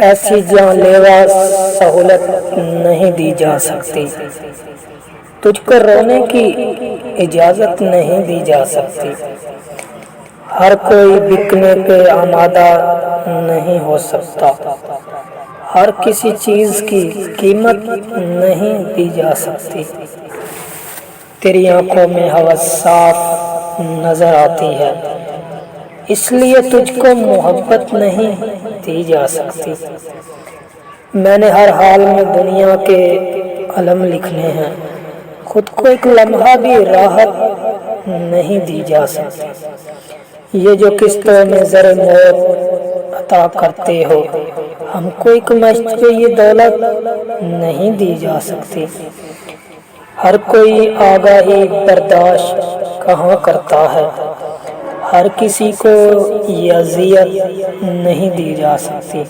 ایسی جان لیوا سہولت نہیں دی جا سکتی، تجھ کو رونے کی اجازت نہیں دی جا سکتی۔ ہر کوئی بکنے پہ آمادہ نہیں ہو سکتا، ہر کسی چیز کی قیمت نہیں دی جا سکتی۔ تیری آنکھوں میں ہوس صاف نظر آتی ہے، اس لیے تجھ کو محبت نہیں دی جا سکتی۔ میں نے ہر حال میں دنیا کے علم لکھنے ہیں، خود کو ایک لمحہ بھی راحت نہیں دی جا سکتی۔ یہ جو قسطوں میں زر موت عطا کرتے ہو، ہم کو ایک مشت پہ یہ دولت نہیں دی جا سکتی۔ ہر کوئی آگاہی برداشت کہاں کرتا ہے، ہر کسی کو یہ اذیت نہیں دی جا سکتی۔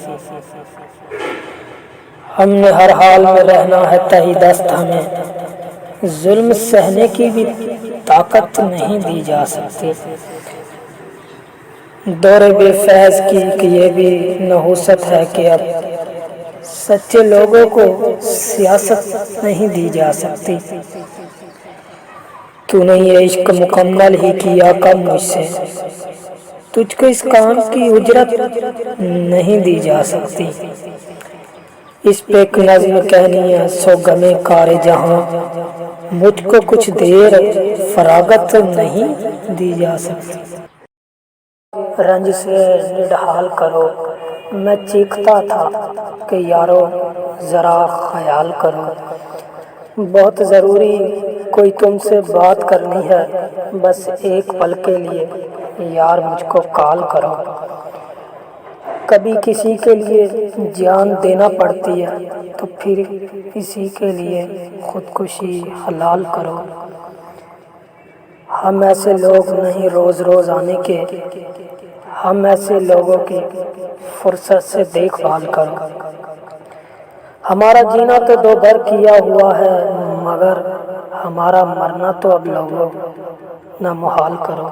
ہم نے ہر حال میں رہنا ہے تہی دست، ہمیں ظلم سہنے کی بھی طاقت نہیں دی جا سکتی۔ دور بے فیض کی یہ بھی نحوست ہے کہ اب سچے لوگوں کو سیاست نہیں دی جا سکتی۔ تو نے یہ عشق مکمل ہی کیا کم مجھ سے، تجھ کو اس کام کی اجرت نہیں دی جا سکتی۔ اس پہ ایک نظم کہنی ہے سو غمِ کار جہاں، مجھ کو کچھ دیر فراغت نہیں دی جا سکتی۔ رنج سے نڈھال کرو، میں چیختا تھا کہ یارو ذرا خیال کرو، بہت ضروری کوئی تم سے بات کرنی ہے، بس ایک پل کے لیے یار مجھ کو کال کرو۔ کبھی کسی کے لیے جان دینا پڑتی ہے تو پھر اسی کے لیے خودکشی حلال کرو۔ ہم ایسے لوگ نہیں روز روز آنے کے، ہم ایسے لوگوں کی فرصت سے دیکھ بھال کرو۔ ہمارا جینا تو دو بھر کیا ہوا ہے، مگر ہمارا مرنا تو اب لوگوں نہ محال کرو۔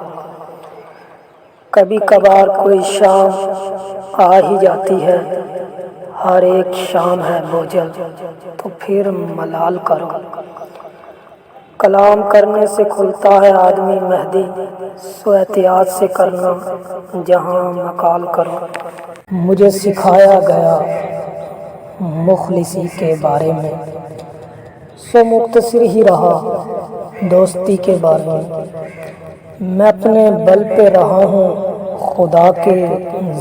کبھی کبھار کوئی شام آ ہی جاتی ہے، ہر ایک شام ہے بوجھل تو پھر ملال کرو۔ کلام کرنے سے کھلتا ہے آدمی مہدی، سو احتیاط سے کرنا جہاں مقال کرو۔ مجھے سکھایا گیا مخلصی کے بارے میں، سو مختصر ہی رہا دوستی کے بارے میں۔ میں اپنے بل پہ رہا ہوں خدا کے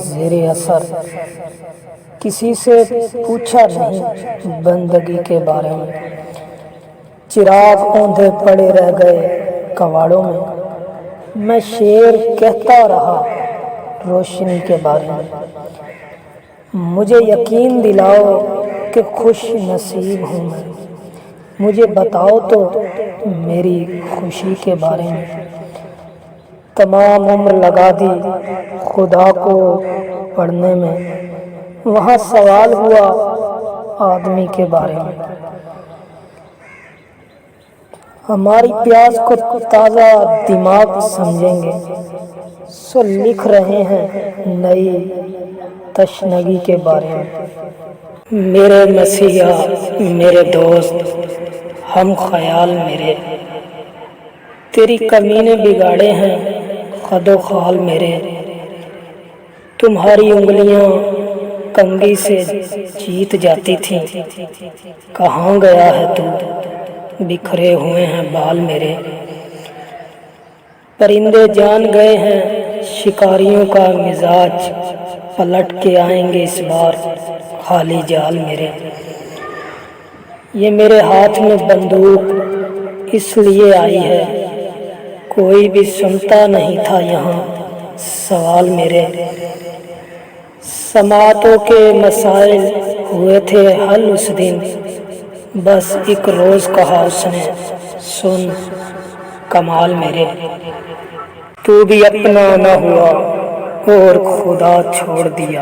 زیر اثر، کسی سے پوچھا نہیں بندگی کے بارے میں۔ چراغ اوندھے پڑے رہ گئے کواڑوں میں شعر کہتا رہا روشنی کے بارے میں۔ مجھے یقین دلاؤ کہ خوش نصیب ہوں میں، مجھے بتاؤ تو میری خوشی کے بارے میں۔ تمام عمر لگا دی خدا کو پڑھنے میں، وہاں سوال ہوا آدمی کے بارے میں۔ ہماری پیاس کو تازہ دماغ سمجھیں گے، سو لکھ رہے ہیں نئی تشنگی کے بارے میں۔ میرے مسیحا میرے دوست ہم خیال میرے، تیری کمی نے بگاڑے ہیں خد و خال میرے۔ تمہاری انگلیاں کنگھی سے جیت جاتی تھیں، کہاں گیا ہے تو، بکھرے ہوئے ہیں بال میرے۔ پرندے جان گئے ہیں شکاریوں کا مزاج، پلٹ کے آئیں گے اس بار خالی جال میرے۔ یہ میرے ہاتھ میں بندوق اس لیے آئی ہے، کوئی بھی سنتا نہیں تھا یہاں سوال میرے۔ سماعتوں کے مسائل ہوئے تھے حل اس دن، بس ایک روز کہا اس نے سن کمال میرے۔ تو بھی اپنا نہ ہوا اور خدا چھوڑ دیا،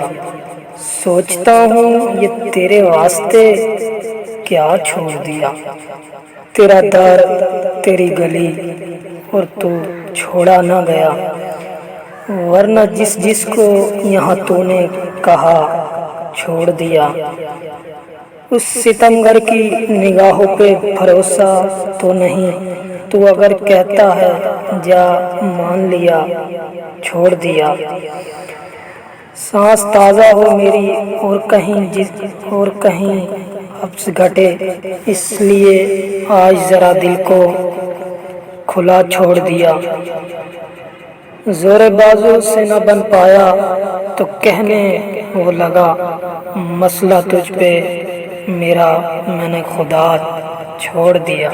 سوچتا ہوں یہ تیرے واسطے کیا چھوڑ دیا۔ تیرا در تیری گلی اور تو چھوڑا نہ گیا، ورنہ جس جس کو یہاں تو نے کہا چھوڑ دیا۔ اس ستمگر کی نگاہوں پہ بھروسہ تو نہیں، تو اگر کہتا ہے جا مان لیا، چھوڑ دیا۔ سانس تازہ ہو میری اور کہیں حبس گھٹے، اس لیے آج ذرا دل کو کھلا چھوڑ دیا۔ زور بازو سے نہ بن پایا تو کہنے وہ لگا، مسئلہ تجھ پہ میرا میں نے خدا چھوڑ دیا۔